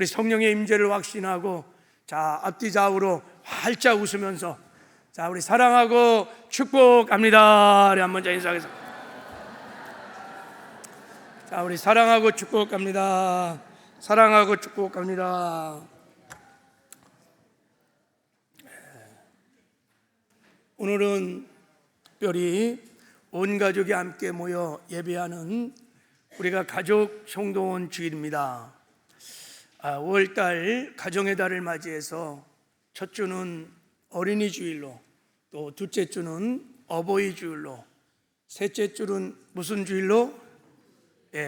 우리 성령의 임재를 확신하고 자, 앞뒤 좌우로 활짝 웃으면서 자, 우리 사랑하고 축복합니다. 우리 한번 인사하겠습니다. 자, 우리 사랑하고 축복합니다. 사랑하고 축복합니다. 오늘은 특별히 온 가족이 함께 모여 예배하는 우리가 가족 성도원 주일입니다. 5월달 가정의 달을 맞이해서 첫 주는 어린이 주일로, 또 둘째 주는 어버이 주일로, 셋째 주는 무슨 주일로?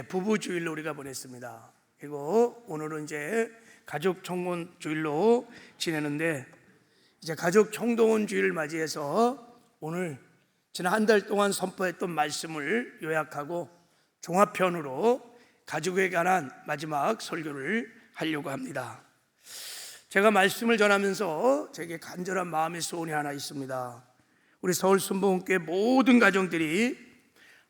부부 주일로 우리가 보냈습니다. 그리고 오늘은 이제 가족 청원 주일로 지내는데, 이제 가족 청동원 주일을 맞이해서 오늘 지난 한 달 동안 선포했던 말씀을 요약하고 종합편으로 가족에 관한 마지막 설교를 하려고 합니다. 제가 말씀을 전하면서 제게 간절한 마음의 소원이 하나 있습니다. 우리 서울순복음교회 모든 가정들이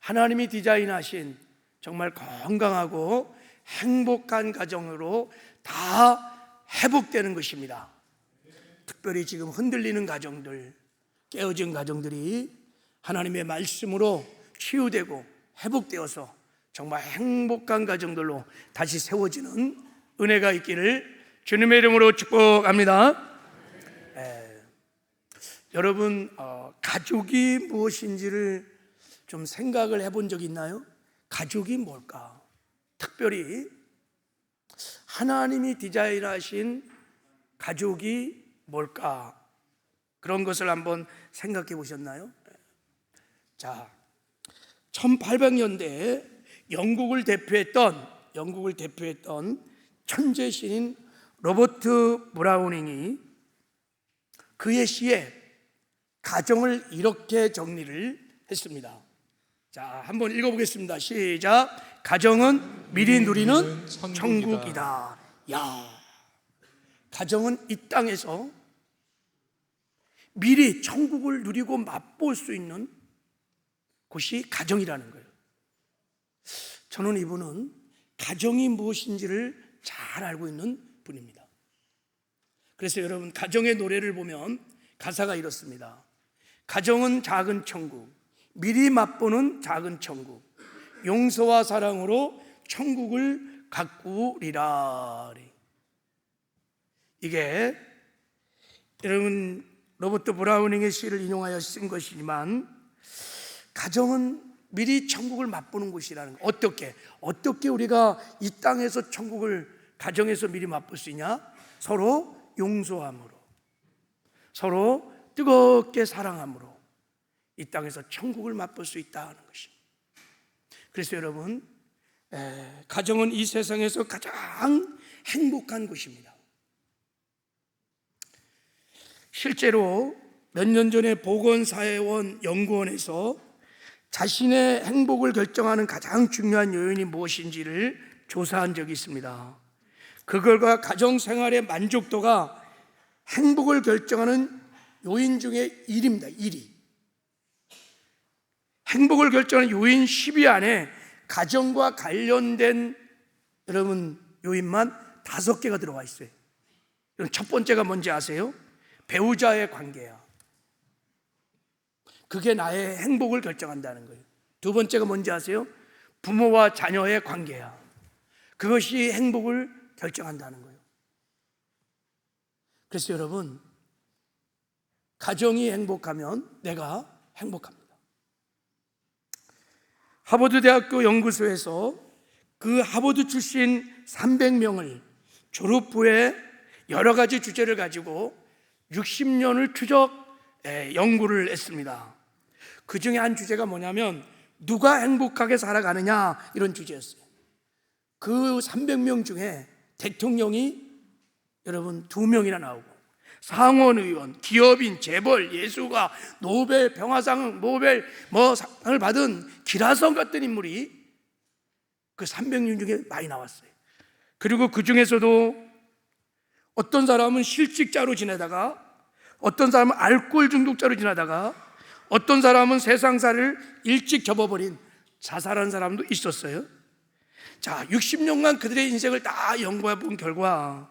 하나님이 디자인하신 정말 건강하고 행복한 가정으로 다 회복되는 것입니다. 특별히 지금 흔들리는 가정들, 깨어진 가정들이 하나님의 말씀으로 치유되고 회복되어서 정말 행복한 가정들로 다시 세워지는 은혜가 있기를 주님의 이름으로 축복합니다. 여러분, 가족이 무엇인지를 좀 생각을 해본 적 있나요? 가족이 뭘까? 특별히 하나님이 디자인하신 가족이 뭘까? 그런 것을 한번 생각해 보셨나요? 자, 1800년대에 영국을 대표했던 천재 시인 로버트 브라우닝이 그의 시에 가정을 이렇게 정리를 했습니다. 자, 한번 읽어보겠습니다. 시작. 가정은 미리 누리는 천국이다. 야, 가정은 이 땅에서 미리 천국을 누리고 맛볼 수 있는 곳이 가정이라는 거예요. 저는 이분은 가정이 무엇인지를 잘 알고 있는 분입니다. 그래서 여러분, 가정의 노래를 보면 가사가 이렇습니다. 가정은 작은 천국, 미리 맛보는 작은 천국, 용서와 사랑으로 천국을 가꾸리라. 이게 여러분 로버트 브라우닝의 시를 인용하여 쓴 것이지만, 가정은 미리 천국을 맛보는 곳이라는 거. 어떻게 우리가 이 땅에서 천국을 가정에서 미리 맛볼 수 있냐? 서로 용서함으로, 서로 뜨겁게 사랑함으로 이 땅에서 천국을 맛볼 수 있다는 것입니다. 그래서 여러분, 가정은 이 세상에서 가장 행복한 곳입니다. 실제로 몇 년 전에 보건사회원 연구원에서 자신의 행복을 결정하는 가장 중요한 요인이 무엇인지를 조사한 적이 있습니다. 그 결과 가정생활의 만족도가 행복을 결정하는 요인 중에 1위입니다. 1위. 행복을 결정하는 요인 10위 안에 가정과 관련된 여러분 요인만 5개가 들어와 있어요. 첫 번째가 뭔지 아세요? 배우자의 관계야. 그게 나의 행복을 결정한다는 거예요. 두 번째가 뭔지 아세요? 부모와 자녀의 관계야. 그것이 행복을 결정한다는 거예요. 그래서 여러분, 가정이 행복하면 내가 행복합니다. 하버드 대학교 연구소에서 그 하버드 출신 300명을 졸업 후에 여러 가지 주제를 가지고 60년을 연구를 했습니다. 그 중에 한 주제가 뭐냐면 누가 행복하게 살아가느냐, 이런 주제였어요. 그 300명 중에 대통령이 여러분 2명이나 나오고, 상원의원, 기업인, 재벌, 예수가, 노벨 평화상, 노벨 상을 받은 기라성 같은 인물이 그 300명 중에 많이 나왔어요. 그리고 그 중에서도 어떤 사람은 실직자로 지내다가, 어떤 사람은 알코올 중독자로 지내다가, 어떤 사람은 세상사를 일찍 접어버린 자살한 사람도 있었어요. 자, 60년간 그들의 인생을 다 연구해 본 결과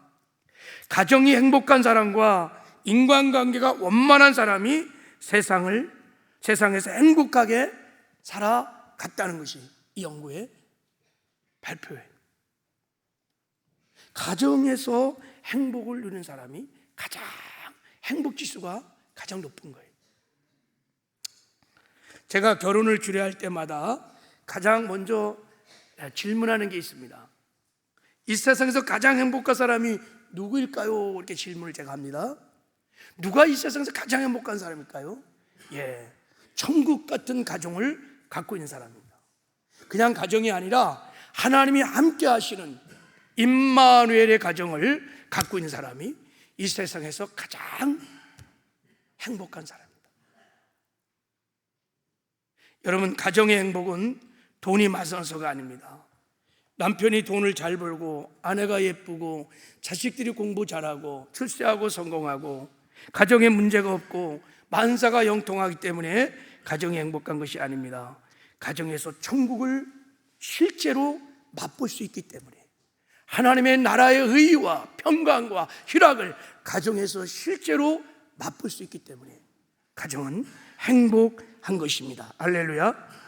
가정이 행복한 사람과 인간관계가 원만한 사람이 세상에서 행복하게 살아갔다는 것이 이 연구의 발표예요. 가정에서 행복을 누리는 사람이 가장 행복 지수가 가장 높은 거예요. 제가 결혼을 주례할 때마다 가장 먼저 질문하는 게 있습니다. 이 세상에서 가장 행복한 사람이 누구일까요? 이렇게 질문을 제가 합니다. 누가 이 세상에서 가장 행복한 사람일까요? 천국 같은 가정을 갖고 있는 사람입니다. 그냥 가정이 아니라 하나님이 함께 하시는 임마누엘의 가정을 갖고 있는 사람이 이 세상에서 가장 행복한 사람입니다. 여러분, 가정의 행복은 돈이 많아서가 아닙니다. 남편이 돈을 잘 벌고 아내가 예쁘고 자식들이 공부 잘하고 출세하고 성공하고 가정에 문제가 없고 만사가 영통하기 때문에 가정이 행복한 것이 아닙니다. 가정에서 천국을 실제로 맛볼 수 있기 때문에, 하나님의 나라의 의와 평강과 희락을 가정에서 실제로 맛볼 수 있기 때문에 가정은 행복한 것입니다. 할렐루야.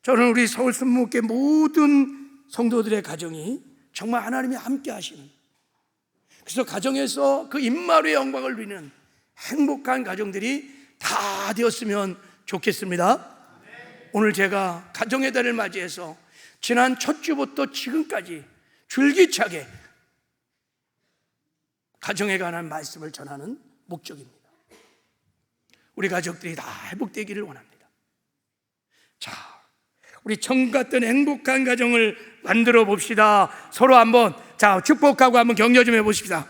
저는 우리 서울 순복음교회 모든 성도들의 가정이 정말 하나님이 함께 하시는, 그래서 가정에서 그 임마누의 영광을 누리는 행복한 가정들이 다 되었으면 좋겠습니다. 오늘 제가 가정의 달을 맞이해서 지난 첫 주부터 지금까지 줄기차게 가정에 관한 말씀을 전하는 목적입니다. 우리 가족들이 다 회복되기를 원합니다. 자, 우리 천국 같은 행복한 가정을 만들어 봅시다. 서로 한번 축복하고 한번 격려 좀 해보십시다.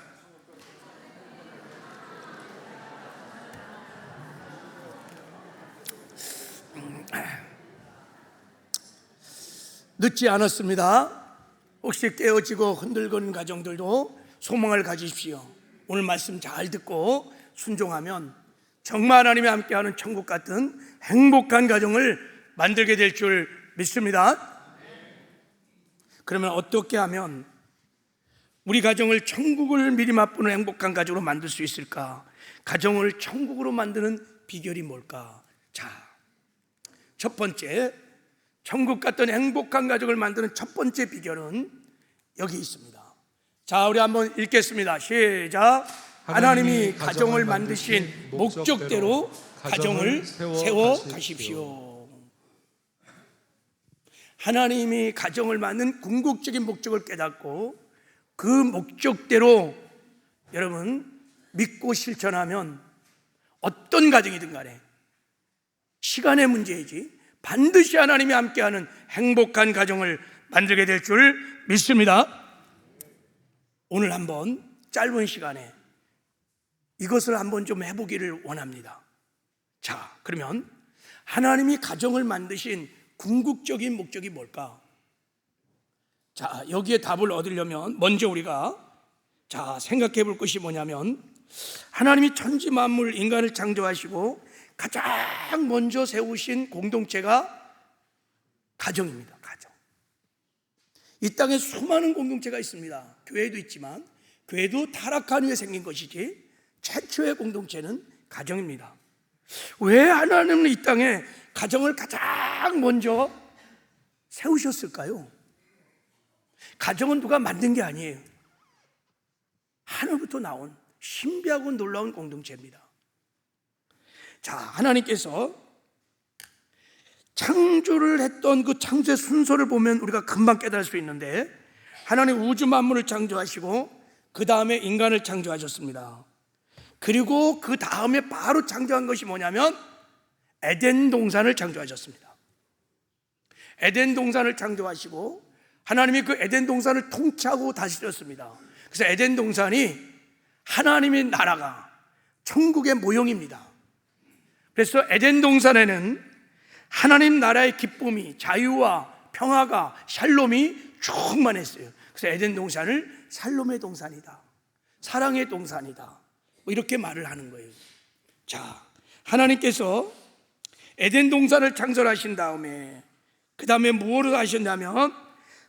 늦지 않았습니다. 혹시 깨어지고 흔들거리는 가정들도 소망을 가지십시오. 오늘 말씀 잘 듣고 순종하면 정말 하나님이 함께하는 천국 같은 행복한 가정을 만들게 될 줄 믿습니다. 그러면 어떻게 하면 우리 가정을 천국을 미리 맛보는 행복한 가정으로 만들 수 있을까? 가정을 천국으로 만드는 비결이 뭘까? 자, 첫 번째, 천국 같은 행복한 가정을 만드는 첫 번째 비결은 여기 있습니다. 자, 우리 한번 읽겠습니다. 시작. 하나님이 가정을 만드신 목적대로 가정을 세워 가십시오. 하나님이 가정을 만든 궁극적인 목적을 깨닫고 그 목적대로 여러분 믿고 실천하면 어떤 가정이든 간에 시간의 문제이지 반드시 하나님이 함께하는 행복한 가정을 만들게 될 줄 믿습니다. 오늘 한번 짧은 시간에 이것을 한번 좀 해보기를 원합니다. 자, 그러면 하나님이 가정을 만드신 궁극적인 목적이 뭘까? 자, 여기에 답을 얻으려면 먼저 우리가 생각해 볼 것이 뭐냐면, 하나님이 천지 만물 인간을 창조하시고 가장 먼저 세우신 공동체가 가정입니다. 가정. 이 땅에 수많은 공동체가 있습니다. 교회도 있지만 교회도 타락한 후에 생긴 것이지 최초의 공동체는 가정입니다. 왜 하나님은 이 땅에 가정을 가장 먼저 세우셨을까요? 가정은 누가 만든 게 아니에요. 하늘부터 나온 신비하고 놀라운 공동체입니다. 자, 하나님께서 창조를 했던 그 창조의 순서를 보면 우리가 금방 깨달을 수 있는데, 하나님 우주 만물을 창조하시고 그 다음에 인간을 창조하셨습니다. 그리고 그 다음에 바로 창조한 것이 뭐냐면 에덴 동산을 창조하셨습니다. 에덴 동산을 창조하시고 하나님이 그 에덴 동산을 통치하고 다스렸습니다. 그래서 에덴 동산이 하나님의 나라가 천국의 모형입니다. 그래서 에덴 동산에는 하나님 나라의 기쁨이, 자유와 평화가, 샬롬이 충만했어요. 그래서 에덴 동산을 샬롬의 동산이다, 사랑의 동산이다, 이렇게 말을 하는 거예요. 자, 하나님께서 에덴 동산을 창설하신 다음에 그 다음에 무엇을 하셨냐면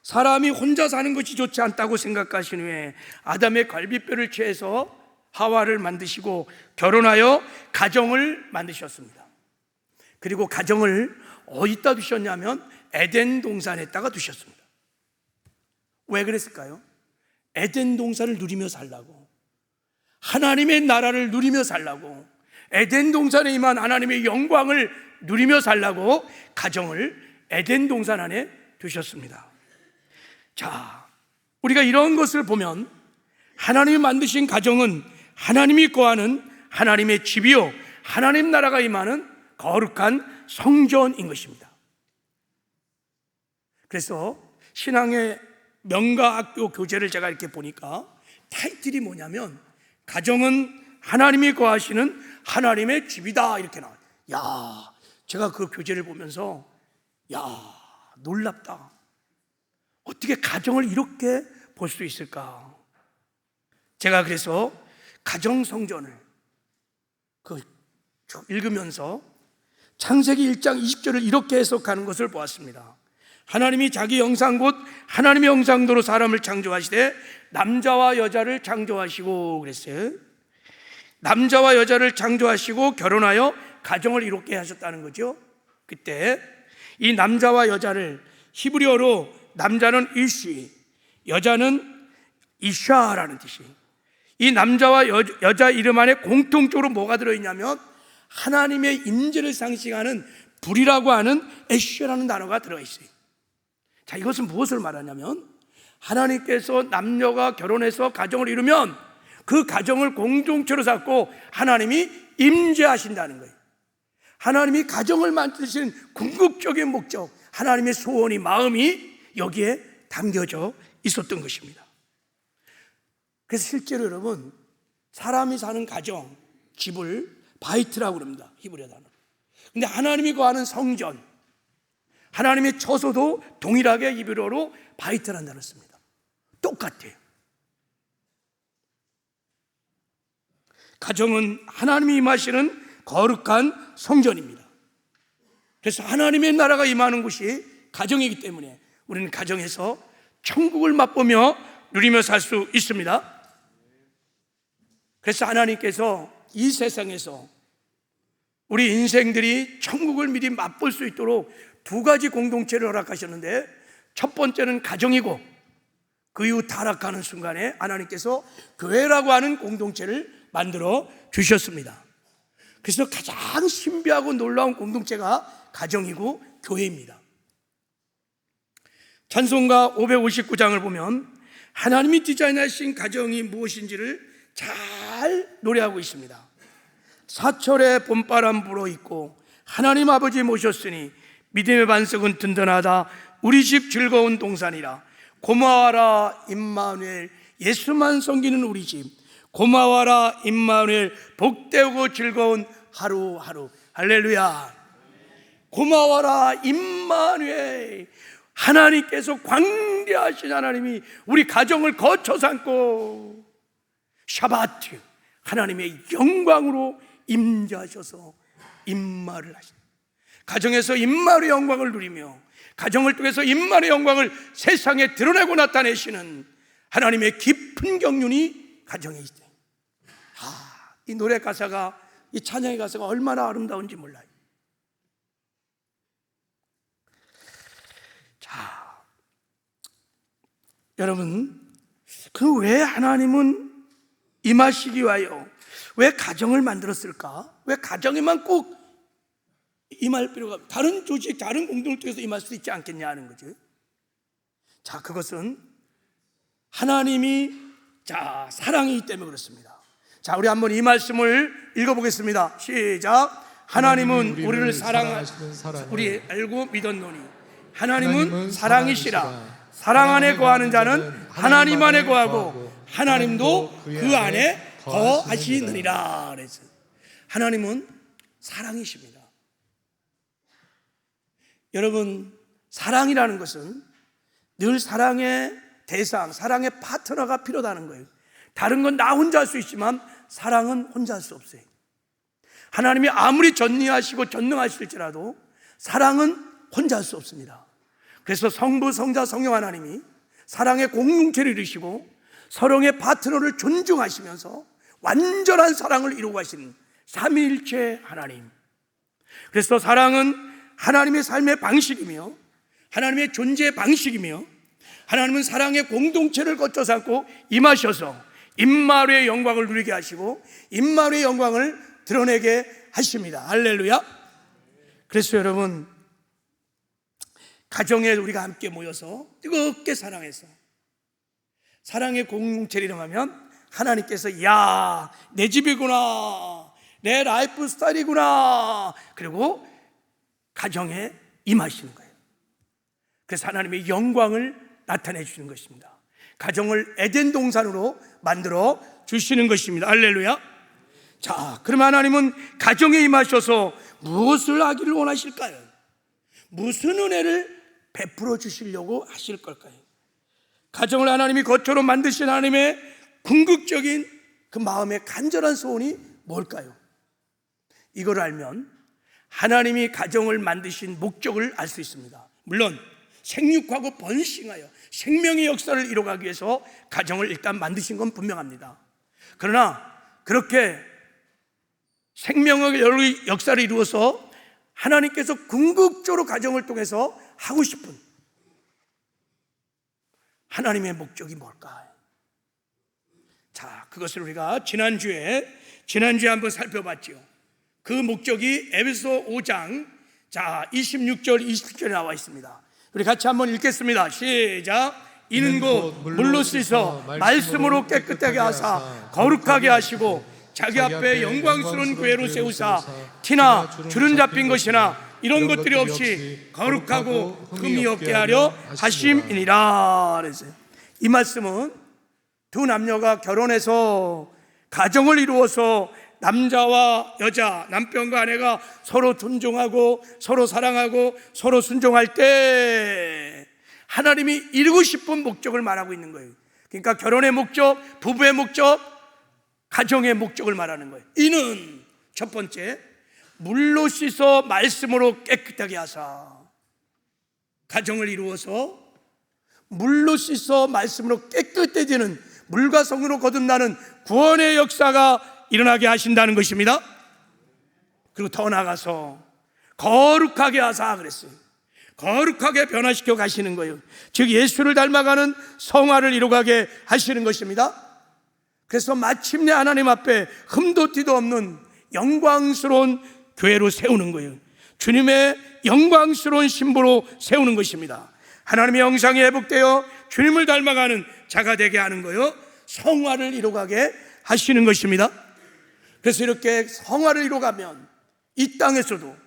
사람이 혼자 사는 것이 좋지 않다고 생각하신 후에 아담의 갈비뼈를 취해서 하와를 만드시고 결혼하여 가정을 만드셨습니다. 그리고 가정을 어디다 두셨냐면 에덴 동산에다가 두셨습니다. 왜 그랬을까요? 에덴 동산을 누리며 살라고, 하나님의 나라를 누리며 살라고, 에덴 동산에 임한 하나님의 영광을 누리며 살라고 가정을 에덴 동산 안에 두셨습니다. 자, 우리가 이런 것을 보면 하나님이 만드신 가정은 하나님이 거하는 하나님의 집이요 하나님 나라가 임하는 거룩한 성전인 것입니다. 그래서 신앙의 명가학교 교재를 제가 이렇게 보니까 타이틀이 뭐냐면 가정은 하나님이 거하시는 하나님의 집이다 이렇게 나와요. 야, 제가 그 교재를 보면서 야, 놀랍다. 어떻게 가정을 이렇게 볼 수 있을까? 제가 그래서 가정 성전을 읽으면서 창세기 1장 20절을 이렇게 해석하는 것을 보았습니다. 하나님이 자기 형상 곧 하나님의 형상대로 사람을 창조하시되 남자와 여자를 창조하시고 그랬어요. 남자와 여자를 창조하시고 결혼하여 가정을 이롭게 하셨다는 거죠. 그때 이 남자와 여자를 히브리어로 남자는 이시, 여자는 이샤라는 뜻이, 이 남자와 여자 이름 안에 공통적으로 뭐가 들어있냐면 하나님의 임재를 상징하는 불이라고 하는 에쉬라는 단어가 들어있어요. 자, 이것은 무엇을 말하냐면 하나님께서 남녀가 결혼해서 가정을 이루면 그 가정을 공동체로 삼고 하나님이 임재하신다는 거예요. 하나님이 가정을 만드신 궁극적인 목적, 하나님의 소원이, 마음이 여기에 담겨져 있었던 것입니다. 그래서 실제로 여러분, 사람이 사는 가정, 집을 바이트라고 그럽니다. 히브리어 단어. 근데 하나님이 거하는 성전, 하나님의 처소도 동일하게 히브리어로 바이트라는 단어를 씁니다. 똑같아요. 가정은 하나님이 임하시는 거룩한 성전입니다. 그래서 하나님의 나라가 임하는 곳이 가정이기 때문에 우리는 가정에서 천국을 맛보며 누리며 살 수 있습니다. 그래서 하나님께서 이 세상에서 우리 인생들이 천국을 미리 맛볼 수 있도록 두 가지 공동체를 허락하셨는데, 첫 번째는 가정이고 그 이후 타락하는 순간에 하나님께서 교회라고 하는 공동체를 만들어 주셨습니다. 그래서 가장 신비하고 놀라운 공동체가 가정이고 교회입니다. 찬송가 559장을 보면 하나님이 디자인하신 가정이 무엇인지를 잘 노래하고 있습니다. 사철에 봄바람 불어있고 하나님 아버지 모셨으니 믿음의 반석은 든든하다. 우리 집 즐거운 동산이라. 고마워라 임마누엘, 예수만 섬기는 우리 집. 고마워라 임마누엘, 복되고 즐거운 하루하루. 할렐루야. 고마워라 임마누엘, 하나님께서 광대하신 하나님이 우리 가정을 거쳐 삼고 샤바트, 하나님의 영광으로 임재하셔서 임마를 하십니다. 가정에서 임마의 영광을 누리며 가정을 통해서 임마의 영광을 세상에 드러내고 나타내시는 하나님의 깊은 경륜이 가정에 있어요. 이 노래 가사가, 이 찬양의 가사가 얼마나 아름다운지 몰라요. 자, 여러분, 그 왜 하나님은 임하시기 위하여 왜 가정을 만들었을까? 왜 가정에만 꼭 임할 필요가, 다른 조직, 다른 공동을 통해서 임할 수 있지 않겠냐 하는 거죠. 자, 그것은 하나님이 사랑이기 때문에 그렇습니다. 자, 우리 한번 이 말씀을 읽어보겠습니다. 시작. 하나님은 우리를 우리 알고 믿었노니 하나님은 사랑이시라. 사랑 안에 거하는 자는 하나님 안에 거하고 하나님도 그 안에 거하시느니라. 그래서 하나님은 사랑이십니다. 여러분, 사랑이라는 것은 늘 사랑의 대상, 사랑의 파트너가 필요하다는 거예요. 다른 건 나 혼자 할 수 있지만 사랑은 혼자 할 수 없어요. 하나님이 아무리 전능하시고 전능하실지라도 사랑은 혼자 할 수 없습니다. 그래서 성부, 성자, 성령 하나님이 사랑의 공동체를 이루시고 서로의 파트너를 존중하시면서 완전한 사랑을 이루고 가시는 삼위일체 하나님. 그래서 사랑은 하나님의 삶의 방식이며 하나님의 존재 방식이며 하나님은 사랑의 공동체를 거쳐 삼고 임하셔서 임마누엘의 영광을 누리게 하시고 임마누엘의 영광을 드러내게 하십니다. 할렐루야. 그래서 여러분, 가정에 우리가 함께 모여서 뜨겁게 사랑해서 사랑의 공동체를 이루면 하나님께서 야, 내 집이구나, 내 라이프 스타일이구나, 그리고 가정에 임하시는 거예요. 그래서 하나님의 영광을 나타내 주시는 것입니다. 가정을 에덴 동산으로 만들어 주시는 것입니다. 할렐루야. 자, 그러면 하나님은 가정에 임하셔서 무엇을 하기를 원하실까요? 무슨 은혜를 베풀어 주시려고 하실 걸까요? 가정을 하나님이 거처로 만드신 하나님의 궁극적인 그 마음의 간절한 소원이 뭘까요? 이걸 알면 하나님이 가정을 만드신 목적을 알 수 있습니다. 물론 생육하고 번식하여 생명의 역사를 이뤄가기 위해서 가정을 일단 만드신 건 분명합니다. 그러나 그렇게 생명의 역사를 이루어서 하나님께서 궁극적으로 가정을 통해서 하고 싶은 하나님의 목적이 뭘까? 자, 그것을 우리가 지난주에 한번 살펴봤죠. 그 목적이 에베소 5장 26절 27절에 나와 있습니다. 우리 같이 한번 읽겠습니다. 시작. 이는 곧 물로 씻어 말씀으로 깨끗하게 하사 거룩하게 하시고 자기 앞에 영광스러운 교회로 세우사 티나 주름 잡힌 것이나 이런 것들이 없이 거룩하고 흠이 없게 하려 하심이니라. 그랬어요. 이 말씀은 두 남녀가 결혼해서 가정을 이루어서 남자와 여자, 남편과 아내가 서로 존중하고 서로 사랑하고 서로 순종할 때 하나님이 이루고 싶은 목적을 말하고 있는 거예요. 그러니까 결혼의 목적, 부부의 목적, 가정의 목적을 말하는 거예요. 이는 첫 번째, 물로 씻어 말씀으로 깨끗하게 하사. 가정을 이루어서 물로 씻어 말씀으로 깨끗해지는, 물과 성으로 거듭나는 구원의 역사가 일어나게 하신다는 것입니다. 그리고 더 나아가서 거룩하게 하사 그랬어요. 거룩하게 변화시켜 가시는 거예요. 즉 예수를 닮아가는 성화를 이루가게 하시는 것입니다. 그래서 마침내 하나님 앞에 흠도 티도 없는 영광스러운 교회로 세우는 거예요. 주님의 영광스러운 신부로 세우는 것입니다. 하나님의 형상에 회복되어 주님을 닮아가는 자가 되게 하는 거예요. 성화를 이루가게 하시는 것입니다. 그래서 이렇게 성화를 이루가면 이 땅에서도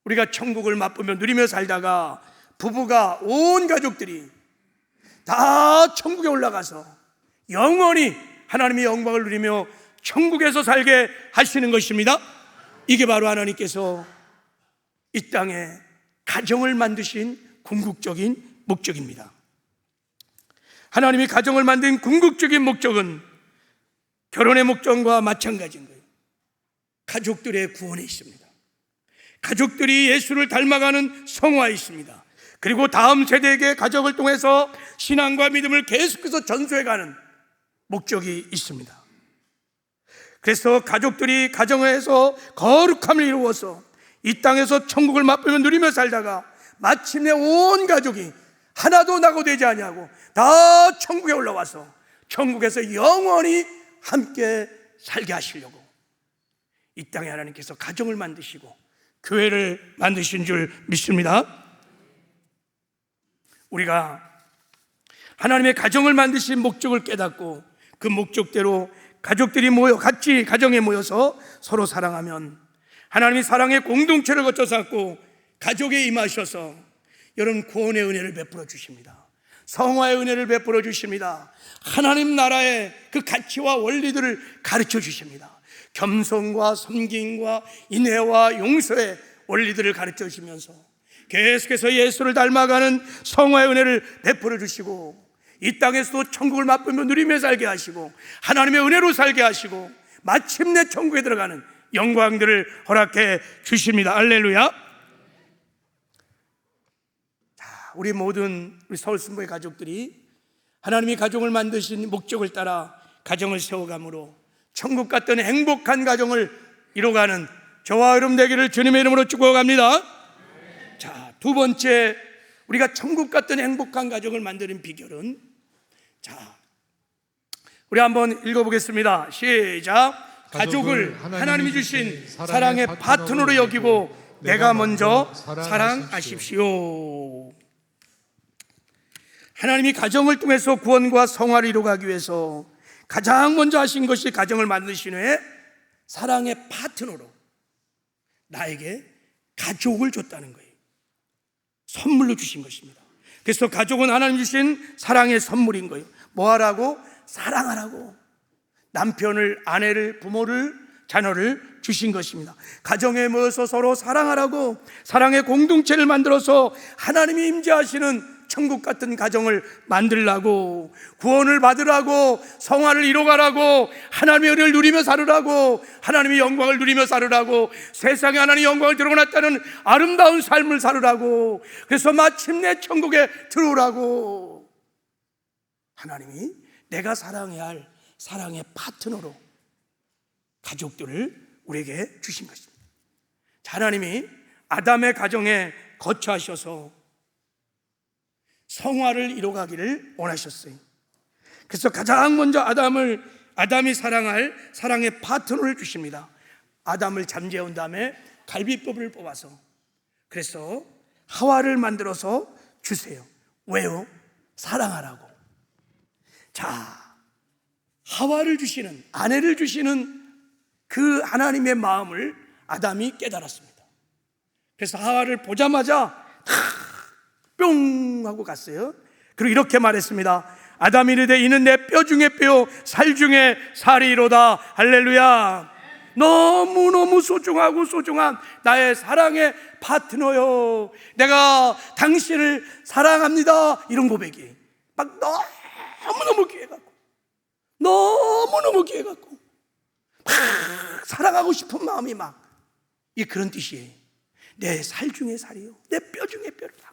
우리가 천국을 맛보며 누리며 살다가 부부가 온 가족들이 다 천국에 올라가서 영원히 하나님의 영광을 누리며 천국에서 살게 하시는 것입니다. 이게 바로 하나님께서 이 땅에 가정을 만드신 궁극적인 목적입니다. 하나님이 가정을 만든 궁극적인 목적은 결혼의 목적과 마찬가지인 거예요. 가족들의 구원에 있습니다. 가족들이 예수를 닮아가는 성화에 있습니다. 그리고 다음 세대에게 가족을 통해서 신앙과 믿음을 계속해서 전수해가는 목적이 있습니다. 그래서 가족들이 가정에서 거룩함을 이루어서 이 땅에서 천국을 맛보며 누리며 살다가 마침내 온 가족이 하나도 낙오되지 아니하고 다 천국에 올라와서 천국에서 영원히 함께 살게 하시려고 이 땅에 하나님께서 가정을 만드시고 교회를 만드신 줄 믿습니다. 우리가 하나님의 가정을 만드신 목적을 깨닫고 그 목적대로 가족들이 같이 가정에 모여서 서로 사랑하면 하나님이 사랑의 공동체를 거쳐 삼고 가족에 임하셔서 여러분 구원의 은혜를 베풀어 주십니다. 성화의 은혜를 베풀어 주십니다. 하나님 나라의 그 가치와 원리들을 가르쳐 주십니다. 겸손과 섬김과 인애와 용서의 원리들을 가르쳐 주시면서 계속해서 예수를 닮아가는 성화의 은혜를 베풀어 주시고 이 땅에서도 천국을 맛보며 누리며 살게 하시고 하나님의 은혜로 살게 하시고 마침내 천국에 들어가는 영광들을 허락해 주십니다. 할렐루야. 자, 우리 모든 우리 서울순부의 가족들이 하나님이 가정을 만드신 목적을 따라 가정을 세워감으로 천국 같던 행복한 가정을 이뤄가는 저와 여러분 되기를 주님의 이름으로 축복합니다. 자, 두 번째, 우리가 천국 같던 행복한 가정을 만드는 비결은, 자, 우리 한번 읽어보겠습니다. 시작. 가족을 하나님이 주신 사랑의 파트너로 여기고 내가 먼저 사랑하십시오. 하나님이 가정을 통해서 구원과 성화를 이루어가기 위해서 가장 먼저 하신 것이 가정을 만드신 후에 사랑의 파트너로 나에게 가족을 줬다는 거예요. 선물로 주신 것입니다. 그래서 가족은 하나님 주신 사랑의 선물인 거예요. 뭐 하라고? 사랑하라고. 남편을, 아내를, 부모를, 자녀를 주신 것입니다. 가정에 모여서 서로 사랑하라고, 사랑의 공동체를 만들어서 하나님이 임재하시는 천국 같은 가정을 만들라고, 구원을 받으라고, 성화를 이뤄가라고, 하나님의 은혜를 누리며 살으라고, 하나님의 영광을 누리며 살으라고, 세상에 하나님의 영광을 드러났다는 아름다운 삶을 살으라고, 그래서 마침내 천국에 들어오라고. 하나님이 내가 사랑해야 할 사랑의 파트너로 가족들을 우리에게 주신 것입니다. 하나님이 아담의 가정에 거처하셔서 성화를 이뤄가기를 원하셨어요. 그래서 가장 먼저 아담이 사랑할 사랑의 파트너를 주십니다. 아담을 잠재운 다음에 갈비뼈를 뽑아서, 그래서 하와를 만들어서 주세요. 왜요? 사랑하라고. 자, 하와를 주시는, 아내를 주시는 그 하나님의 마음을 아담이 깨달았습니다. 그래서 하와를 보자마자 뿅 하고 갔어요. 그리고 이렇게 말했습니다. 아담이 이르되 이는 내 뼈 중에 뼈, 살 중에 살이로다. 할렐루야. 너무너무 소중하고 소중한 나의 사랑의 파트너요, 내가 당신을 사랑합니다. 이런 고백이 막 너무너무 귀해갖고, 너무너무 귀해갖고 막 사랑하고 싶은 마음이 막, 이 그런 뜻이에요. 내 살 중에 살이요, 내 뼈 중에 뼈다.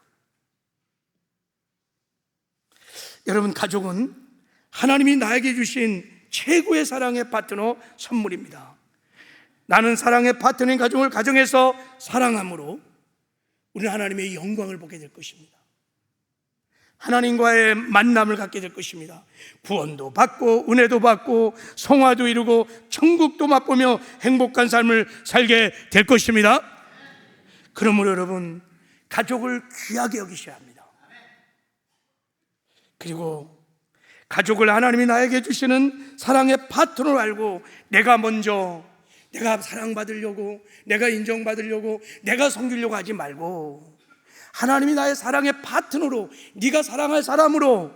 여러분, 가족은 하나님이 나에게 주신 최고의 사랑의 파트너 선물입니다. 나는 사랑의 파트너인 가족을 가정에서 사랑함으로 우리는 하나님의 영광을 보게 될 것입니다. 하나님과의 만남을 갖게 될 것입니다. 구원도 받고 은혜도 받고 성화도 이루고 천국도 맛보며 행복한 삶을 살게 될 것입니다. 그러므로 여러분, 가족을 귀하게 여기셔야 합니다. 그리고 가족을 하나님이 나에게 주시는 사랑의 파트너로 알고 내가 먼저 내가 사랑받으려고, 내가 인정받으려고, 내가 섬기려고 하지 말고 하나님이 나의 사랑의 파트너로, 네가 사랑할 사람으로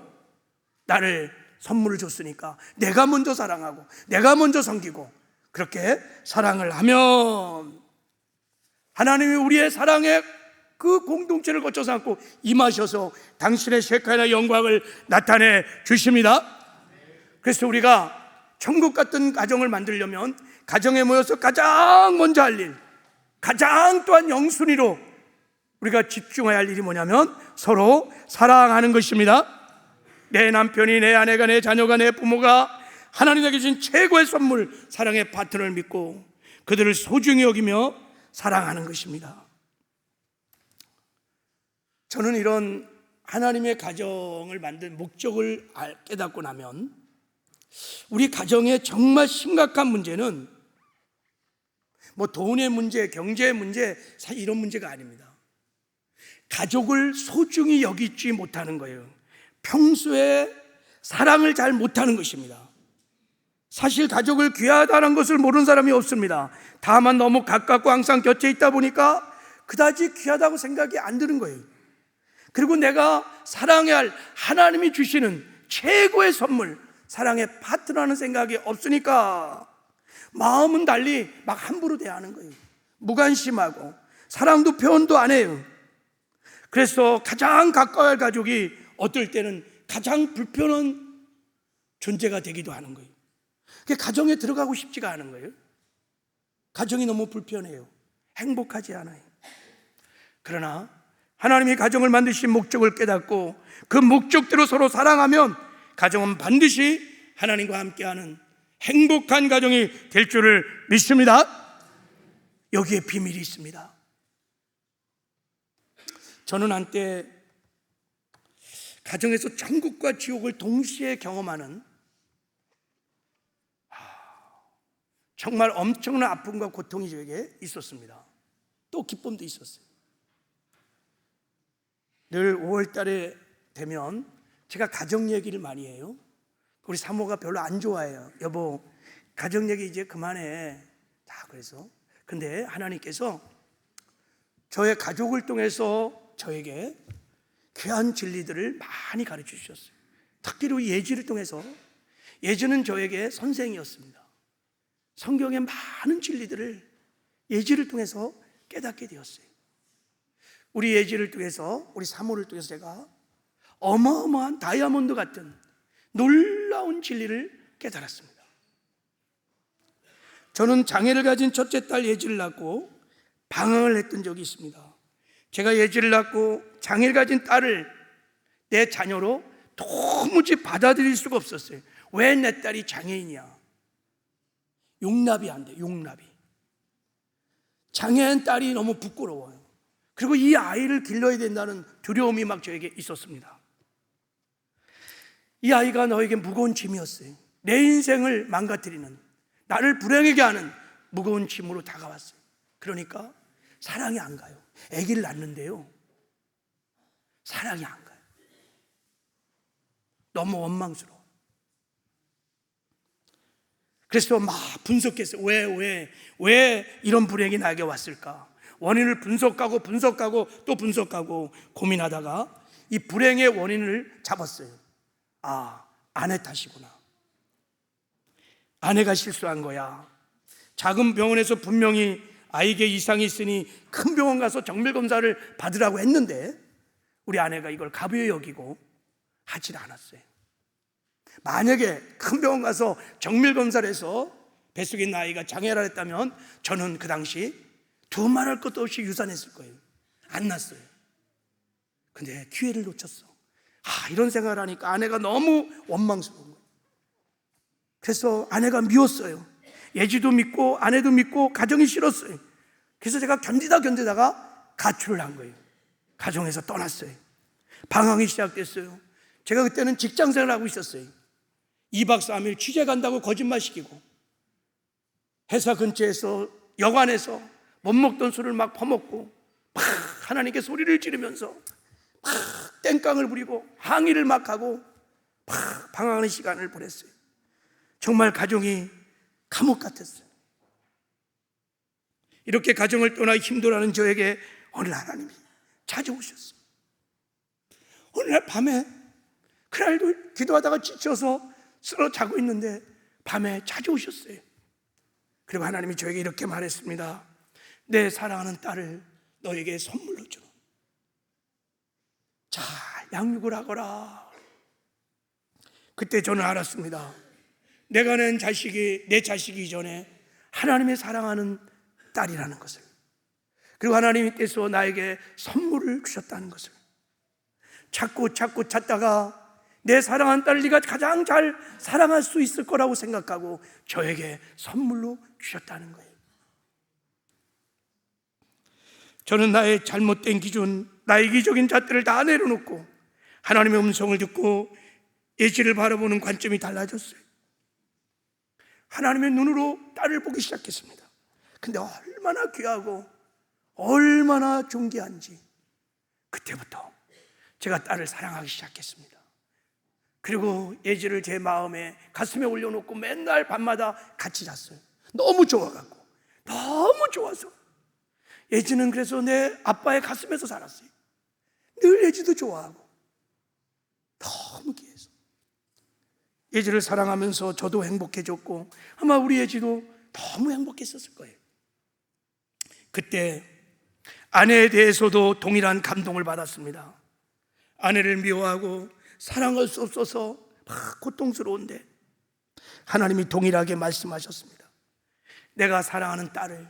나를 선물을 줬으니까 내가 먼저 사랑하고 내가 먼저 섬기고, 그렇게 사랑을 하면 하나님이 우리의 사랑의 그 공동체를 거쳐서 않고 임하셔서 당신의 셰카나 영광을 나타내 주십니다. 그래서 우리가 천국 같은 가정을 만들려면 가정에 모여서 가장 먼저 할 일, 가장 또한 영순위로 우리가 집중해야 할 일이 뭐냐면 서로 사랑하는 것입니다. 내 남편이, 내 아내가, 내 자녀가, 내 부모가 하나님에게 주신 최고의 선물, 사랑의 파트너를 믿고 그들을 소중히 여기며 사랑하는 것입니다. 저는 이런 하나님의 가정을 만든 목적을 깨닫고 나면 우리 가정의 정말 심각한 문제는 뭐 돈의 문제, 경제의 문제, 사실 이런 문제가 아닙니다. 가족을 소중히 여기지 못하는 거예요. 평소에 사랑을 잘 못하는 것입니다. 사실 가족을 귀하다는 것을 모르는 사람이 없습니다. 다만 너무 가깝고 항상 곁에 있다 보니까 그다지 귀하다고 생각이 안 드는 거예요. 그리고 내가 사랑해야 할 하나님이 주시는 최고의 선물, 사랑의 파트너라는 생각이 없으니까 마음은 달리 막 함부로 대하는 거예요. 무관심하고 사랑도 표현도 안 해요. 그래서 가장 가까워야 할 가족이 어떨 때는 가장 불편한 존재가 되기도 하는 거예요. 가정에 들어가고 싶지가 않은 거예요. 가정이 너무 불편해요. 행복하지 않아요. 그러나 하나님이 가정을 만드신 목적을 깨닫고 그 목적대로 서로 사랑하면 가정은 반드시 하나님과 함께하는 행복한 가정이 될 줄을 믿습니다. 여기에 비밀이 있습니다. 저는 한때 가정에서 천국과 지옥을 동시에 경험하는 정말 엄청난 아픔과 고통이 저에게 있었습니다. 또 기쁨도 있었어요. 늘 5월 달에 되면 제가 가정 얘기를 많이 해요. 우리 사모가 별로 안 좋아해요. 여보, 가정 얘기 이제 그만해. 다 그래서. 근데 하나님께서 저의 가족을 통해서 저에게 귀한 진리들을 많이 가르쳐 주셨어요. 특히로 예지를 통해서. 예지는 저에게 선생이었습니다. 성경의 많은 진리들을 예지를 통해서 깨닫게 되었어요. 우리 예지를 통해서, 우리 사모를 통해서 제가 어마어마한 다이아몬드 같은 놀라운 진리를 깨달았습니다. 저는 장애를 가진 첫째 딸 예지를 낳고 방황을 했던 적이 있습니다. 제가 예지를 낳고 장애를 가진 딸을 내 자녀로 도무지 받아들일 수가 없었어요. 왜 내 딸이 장애인이야? 용납이 안 돼, 용납이. 장애인 딸이 너무 부끄러워요. 그리고 이 아이를 길러야 된다는 두려움이 막 저에게 있었습니다. 이 아이가 너에게 무거운 짐이었어요. 내 인생을 망가뜨리는, 나를 불행하게 하는 무거운 짐으로 다가왔어요. 그러니까 사랑이 안 가요. 아기를 낳는데요, 사랑이 안 가요. 너무 원망스러워. 그래서 막 분석했어요. 왜 이런 불행이 나에게 왔을까? 원인을 분석하고 또 분석하고 고민하다가 이 불행의 원인을 잡았어요. 아, 아내 탓이구나. 아내가 실수한 거야. 작은 병원에서 분명히 아이에게 이상이 있으니 큰 병원 가서 정밀검사를 받으라고 했는데 우리 아내가 이걸 가벼이 여기고 하질 않았어요. 만약에 큰 병원 가서 정밀검사를 해서 뱃속에 있는 아이가 장애라 했다면 저는 그 당시 두말할 것도 없이 유산했을 거예요. 안 났어요. 근데 기회를 놓쳤어. 이런 생각을 하니까 아내가 너무 원망스러운 거예요. 그래서 아내가 미웠어요. 예지도 믿고 아내도 믿고 가정이 싫었어요. 그래서 제가 견디다가 가출을 한 거예요. 가정에서 떠났어요. 방황이 시작됐어요. 제가 그때는 직장생활을 하고 있었어요. 2박 3일 취재 간다고 거짓말 시키고 회사 근처에서 여관에서 못 먹던 술을 막 퍼먹고 막 하나님께 소리를 지르면서 막 땡깡을 부리고 항의를 막 하고 막 방황하는 시간을 보냈어요. 정말 가정이 감옥 같았어요. 이렇게 가정을 떠나 힘들어하는 저에게 어느 날 하나님이 찾아오셨어요. 어느 날 밤에, 그날도 기도하다가 지쳐서 쓰러 자고 있는데 밤에 찾아오셨어요. 그리고 하나님이 저에게 이렇게 말했습니다. 내 사랑하는 딸을 너에게 선물로 주노. 잘 양육을 하거라. 그때 저는 알았습니다. 내가 낸 자식이 내 자식이 전에 하나님의 사랑하는 딸이라는 것을, 그리고 하나님께서 나에게 선물을 주셨다는 것을 찾고 찾다가 내 사랑하는 딸을 네가 가장 잘 사랑할 수 있을 거라고 생각하고 저에게 선물로 주셨다는 거예요. 저는 나의 잘못된 기준, 나의 이기적인 잣대를 다 내려놓고 하나님의 음성을 듣고 예지를 바라보는 관점이 달라졌어요. 하나님의 눈으로 딸을 보기 시작했습니다. 근데 얼마나 귀하고 얼마나 존귀한지 그때부터 제가 딸을 사랑하기 시작했습니다. 그리고 예지를 제 마음에 가슴에 올려놓고 맨날 밤마다 같이 잤어요. 너무 좋아갖고, 너무 좋아서. 예지는 그래서 내 아빠의 가슴에서 살았어요. 늘 예지도 좋아하고 너무 귀해서. 예지를 사랑하면서 저도 행복해졌고 아마 우리 예지도 너무 행복했었을 거예요. 그때 아내에 대해서도 동일한 감동을 받았습니다. 아내를 미워하고 사랑할 수 없어서 막 고통스러운데 하나님이 동일하게 말씀하셨습니다. 내가 사랑하는 딸을,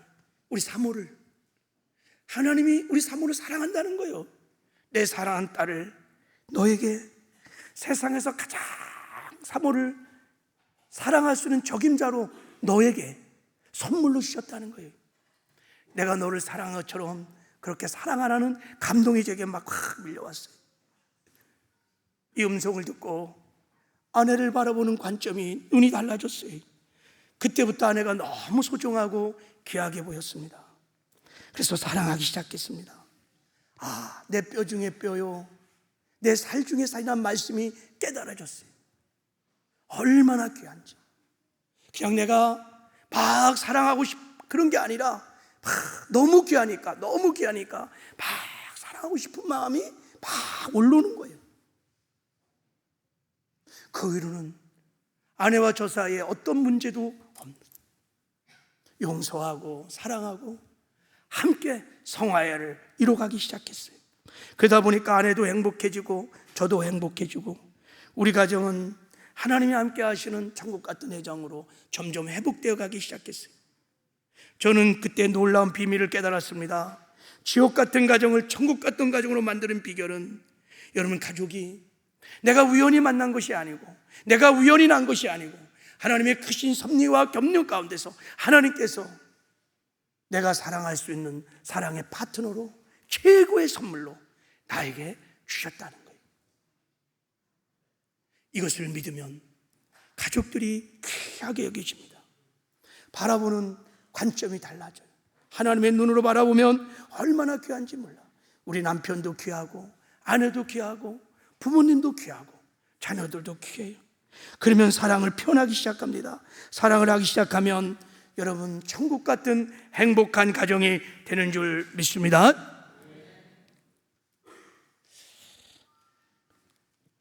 우리 사모를, 하나님이 우리 사모를 사랑한다는 거예요. 내 사랑하는 딸을 너에게 세상에서 가장 사모를 사랑할 수 있는 적임자로 너에게 선물로 주셨다는 거예요. 내가 너를 사랑한 것처럼 그렇게 사랑하라는 감동이 제게 막 확 밀려왔어요. 이 음성을 듣고 아내를 바라보는 관점이 눈이 달라졌어요. 그때부터 아내가 너무 소중하고 귀하게 보였습니다. 그래서 사랑하기 시작했습니다. 아, 내 뼈 중에 뼈요, 내 살 중에 살이란 말씀이 깨달아졌어요. 얼마나 귀한지. 그냥 내가 막 사랑하고 그런 게 아니라 너무 귀하니까 막 사랑하고 싶은 마음이 막 올라오는 거예요. 그 이유는 아내와 저 사이에 어떤 문제도 없는, 용서하고 사랑하고 함께 성화를 이뤄가기 시작했어요. 그러다 보니까 아내도 행복해지고 저도 행복해지고 우리 가정은 하나님이 함께 하시는 천국 같은 애정으로 점점 회복되어 가기 시작했어요. 저는 그때 놀라운 비밀을 깨달았습니다. 지옥 같은 가정을 천국 같은 가정으로 만드는 비결은 여러분, 가족이 내가 우연히 만난 것이 아니고 내가 우연히 난 것이 아니고 하나님의 크신 섭리와 겸령 가운데서 하나님께서 내가 사랑할 수 있는 사랑의 파트너로 최고의 선물로 나에게 주셨다는 거예요. 이것을 믿으면 가족들이 귀하게 여겨집니다. 바라보는 관점이 달라져요. 하나님의 눈으로 바라보면 얼마나 귀한지 몰라. 우리 남편도 귀하고 아내도 귀하고 부모님도 귀하고 자녀들도 귀해요. 그러면 사랑을 표현하기 시작합니다. 사랑을 하기 시작하면 여러분, 천국 같은 행복한 가정이 되는 줄 믿습니다.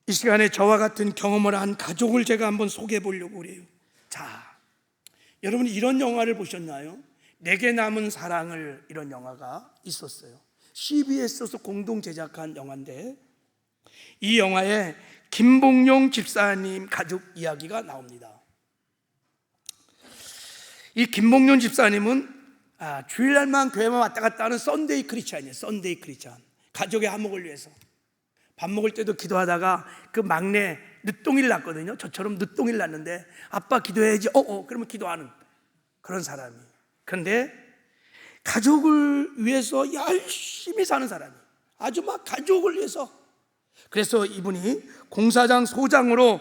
이 시간에 저와 같은 경험을 한 가족을 제가 한번 소개해 보려고 그래요. 자, 여러분 이런 영화를 보셨나요? 내게 남은 사랑을, 이런 영화가 있었어요. CBS에서 공동 제작한 영화인데 이 영화에 김봉용 집사님 가족 이야기가 나옵니다. 이 김봉용 집사님은 주일날만 교회만 왔다 갔다 하는 썬데이 크리스찬이에요. 썬데이 크리스찬. 가족의 화목을 위해서 밥 먹을 때도 기도하다가 그 막내 늦동이를 낳거든요. 저처럼 늦동이를 낳는데 아빠 기도해야지 그러면 기도하는 그런 사람이에요. 그런데 가족을 위해서 열심히 사는 사람이에요. 아주 막 가족을 위해서. 그래서 이분이 공사장 소장으로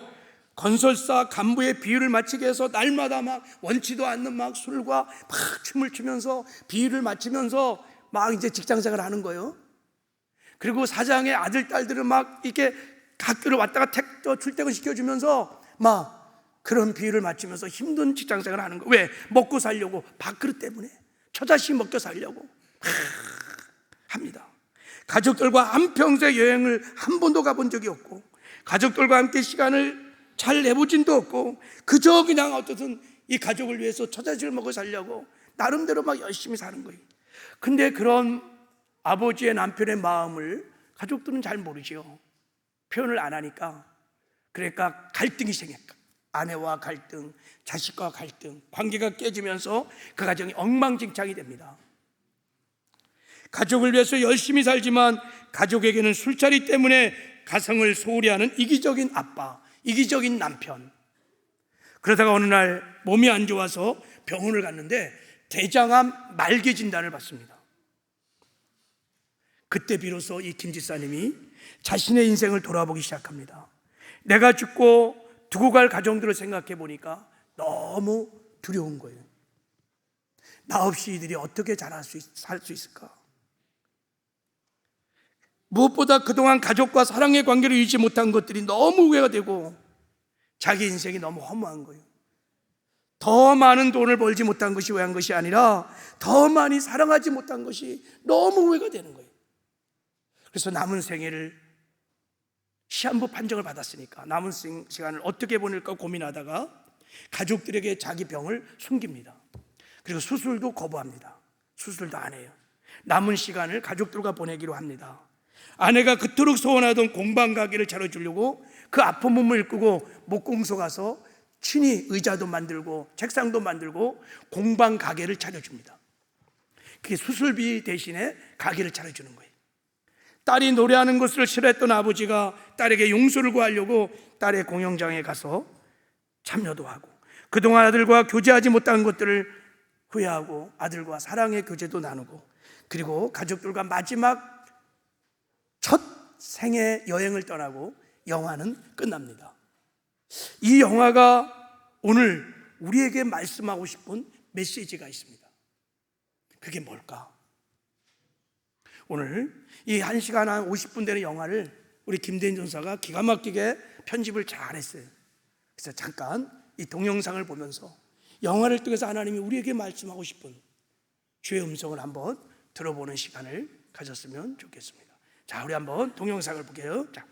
건설사 간부의 비유를 마치게 해서 날마다 막 원치도 않는 막 술과 막 춤을 추면서 비유를 마치면서 막 이제 직장생활을 하는 거예요. 그리고 사장의 아들, 딸들은 막 이렇게 학교를 왔다가 출퇴근 시켜주면서 막 그런 비유를 마치면서 힘든 직장생활을 하는 거예요. 왜? 먹고 살려고, 밥그릇 때문에. 처자식 먹고 살려고 합니다. 가족들과 한평생 여행을 한 번도 가본 적이 없고 가족들과 함께 시간을 잘 내보진 도 없고 그저 그냥 어떻든 이 가족을 위해서 처자식을 먹고 살려고 나름대로 막 열심히 사는 거예요. 근데 그런 아버지의 남편의 마음을 가족들은 잘 모르죠. 표현을 안 하니까. 그러니까 갈등이 생겼다. 아내와 갈등, 자식과 갈등, 관계가 깨지면서 그 가정이 엉망진창이 됩니다. 가족을 위해서 열심히 살지만 가족에게는 술자리 때문에 가정을 소홀히 하는 이기적인 아빠, 이기적인 남편. 그러다가 어느 날 몸이 안 좋아서 병원을 갔는데 대장암 말기 진단을 받습니다. 그때 비로소 이 김 집사님이 자신의 인생을 돌아보기 시작합니다. 내가 죽고 두고 갈 가정들을 생각해 보니까 너무 두려운 거예요. 나 없이 이들이 어떻게 살 수 있을까? 무엇보다 그동안 가족과 사랑의 관계를 유지 못한 것들이 너무 후회가 되고 자기 인생이 너무 허무한 거예요. 더 많은 돈을 벌지 못한 것이 후회한 것이 아니라 더 많이 사랑하지 못한 것이 너무 후회가 되는 거예요. 그래서 남은 생애를 시한부 판정을 받았으니까 남은 시간을 어떻게 보낼까 고민하다가 가족들에게 자기 병을 숨깁니다. 그리고 수술도 거부합니다. 수술도 안 해요. 남은 시간을 가족들과 보내기로 합니다. 아내가 그토록 소원하던 공방 가게를 차려주려고 그 아픈 몸을 이끌고 목공소 가서 친히 의자도 만들고 책상도 만들고 공방 가게를 차려줍니다. 그게 수술비 대신에 가게를 차려주는 거예요. 딸이 노래하는 것을 싫어했던 아버지가 딸에게 용서를 구하려고 딸의 공연장에 가서 참여도 하고, 그동안 아들과 교제하지 못한 것들을 후회하고 아들과 사랑의 교제도 나누고, 그리고 가족들과 마지막 첫 생애 여행을 떠나고 영화는 끝납니다. 이 영화가 오늘 우리에게 말씀하고 싶은 메시지가 있습니다. 그게 뭘까? 오늘 이 1시간 한 50분 되는 영화를 우리 김대인 전사가 기가 막히게 편집을 잘했어요. 그래서 잠깐 이 동영상을 보면서 영화를 통해서 하나님이 우리에게 말씀하고 싶은 주의 음성을 한번 들어보는 시간을 가졌으면 좋겠습니다. 자, 우리 한번 동영상을 볼게요. 자.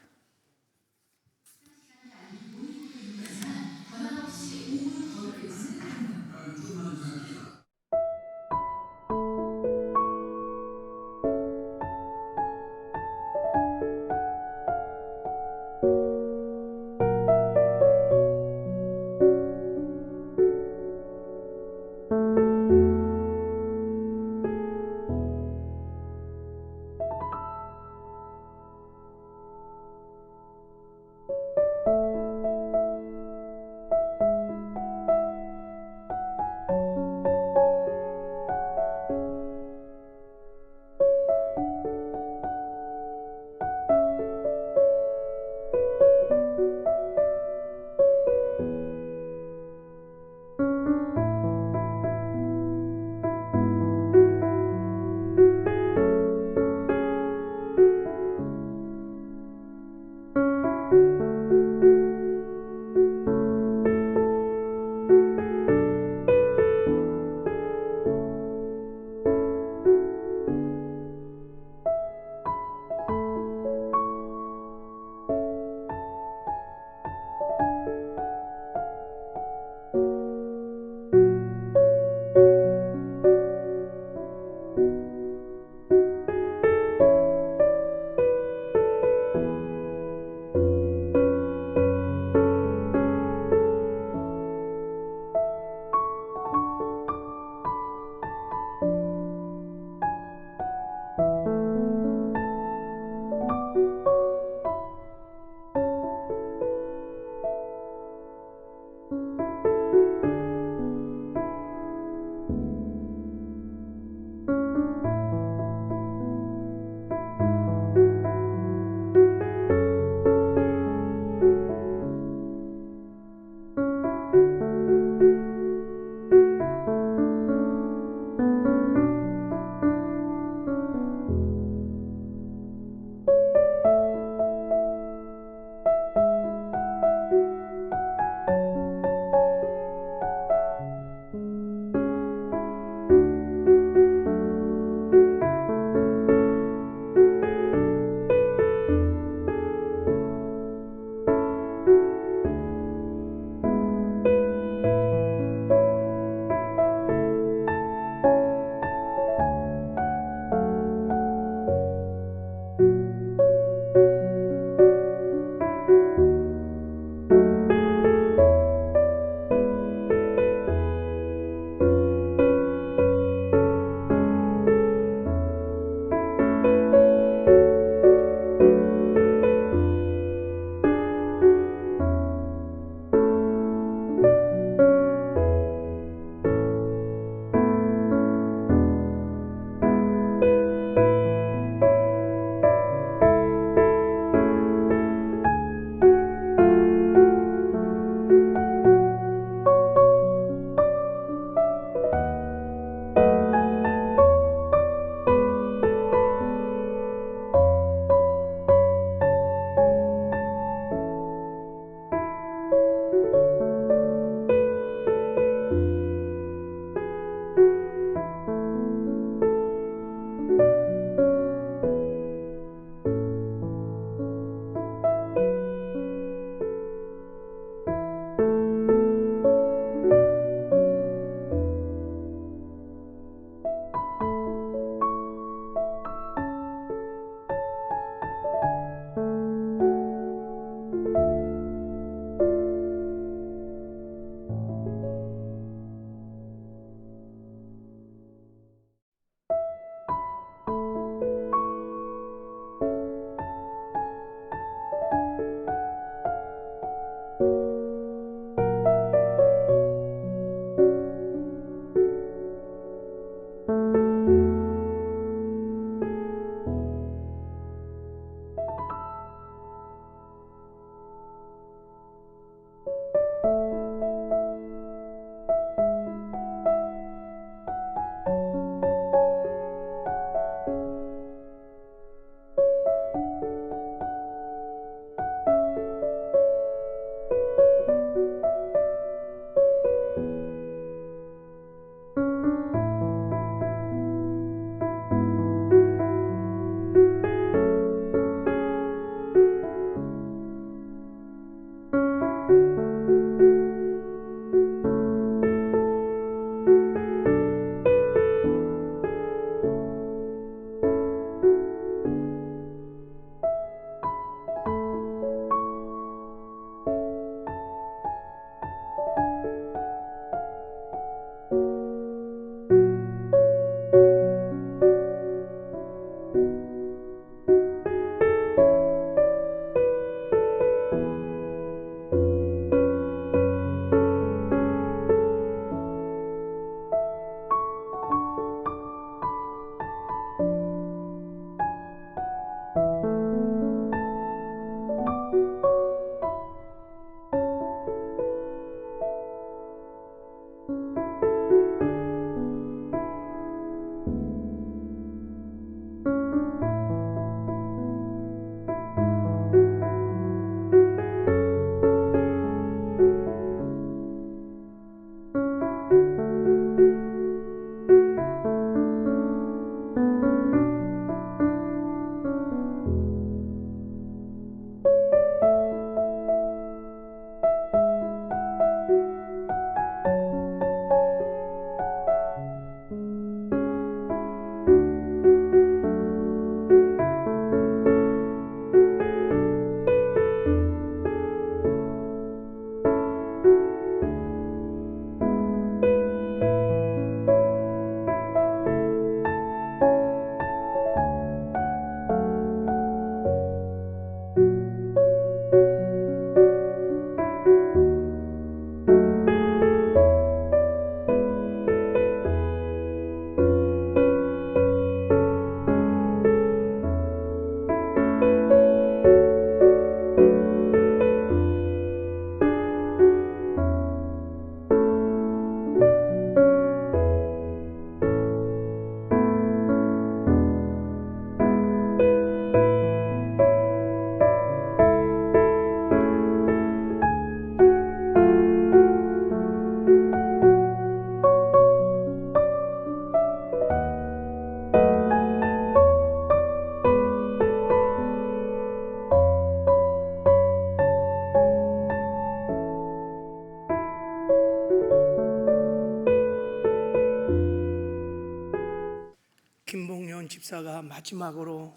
집사가 마지막으로,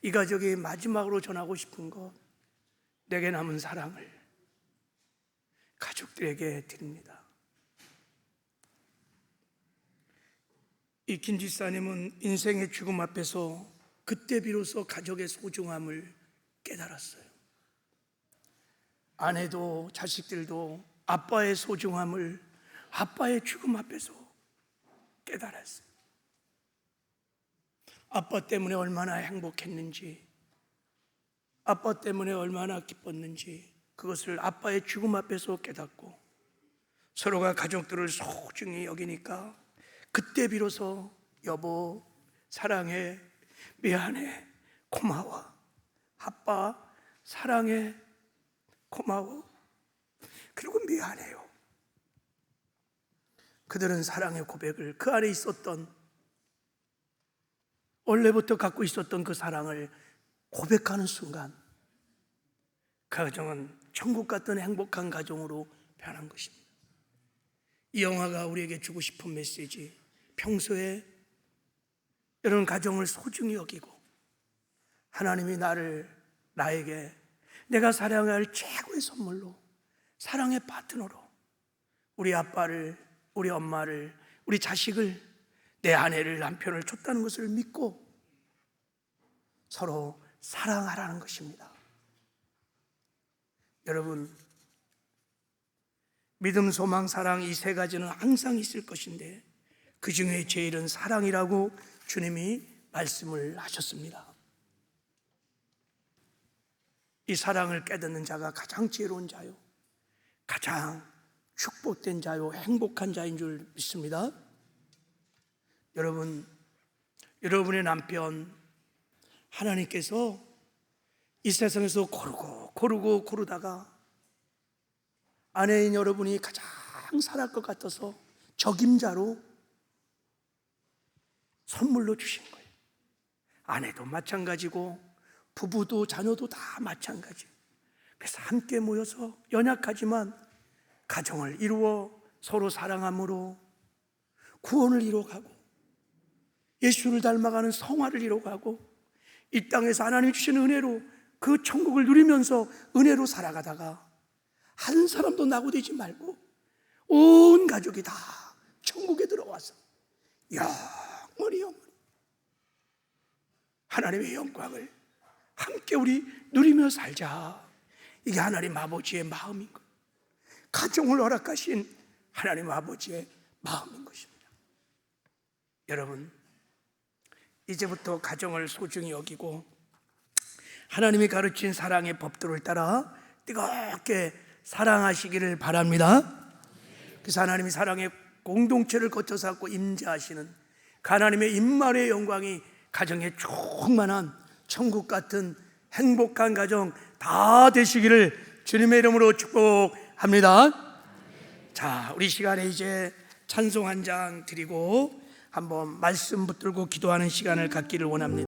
이 가족이 마지막으로 전하고 싶은 것, 내게 남은 사랑을 가족들에게 드립니다. 이 김 집사님은 인생의 죽음 앞에서 그때 비로소 가족의 소중함을 깨달았어요. 아내도 자식들도 아빠의 소중함을 아빠의 죽음 앞에서 깨달았어요. 아빠 때문에 얼마나 행복했는지, 아빠 때문에 얼마나 기뻤는지, 그것을 아빠의 죽음 앞에서 깨닫고 서로가 가족들을 소중히 여기니까 그때 비로소 여보 사랑해, 미안해, 고마워, 아빠 사랑해, 고마워, 그리고 미안해요. 그들은 사랑의 고백을, 그 안에 있었던, 원래부터 갖고 있었던 그 사랑을 고백하는 순간 그 가정은 천국 같은 행복한 가정으로 변한 것입니다. 이 영화가 우리에게 주고 싶은 메시지, 평소에 이런 가정을 소중히 여기고 하나님이 나에게 내가 사랑해야 할 최고의 선물로, 사랑의 파트너로 우리 아빠를, 우리 엄마를, 우리 자식을, 내 아내를, 남편을 줬다는 것을 믿고 서로 사랑하라는 것입니다. 여러분, 믿음, 소망, 사랑, 이 세 가지는 항상 있을 것인데 그 중에 제일은 사랑이라고 주님이 말씀을 하셨습니다. 이 사랑을 깨닫는 자가 가장 지혜로운 자요, 가장 축복된 자요, 행복한 자인 줄 믿습니다. 여러분, 여러분의 남편, 하나님께서 이 세상에서 고르다가 아내인 여러분이 가장 사랑할 것 같아서 적임자로 선물로 주신 거예요. 아내도 마찬가지고 부부도 자녀도 다 마찬가지. 그래서 함께 모여서 연약하지만 가정을 이루어 서로 사랑함으로 구원을 이루어가고 예수를 닮아가는 성화를 이루어가고 이 땅에서 하나님이 주신 은혜로 그 천국을 누리면서 은혜로 살아가다가 한 사람도 낙오되지 말고 온 가족이 다 천국에 들어와서 영원히 하나님의 영광을 함께 우리 누리며 살자. 이게 하나님 아버지의 마음인 거예요. 가정을 허락하신 하나님 아버지의 마음인 것입니다. 여러분, 이제부터 가정을 소중히 여기고 하나님이 가르친 사랑의 법도를 따라 뜨겁게 사랑하시기를 바랍니다. 그래서 하나님이 사랑의 공동체를 거쳐서 갖고 임재하시는 하나님의 임만의 영광이 가정에 충만한 천국 같은 행복한 가정 다 되시기를 주님의 이름으로 축복합니다. 자, 우리 시간에 이제 찬송 한 장 드리고 한번 말씀 붙들고 기도하는 시간을 갖기를 원합니다.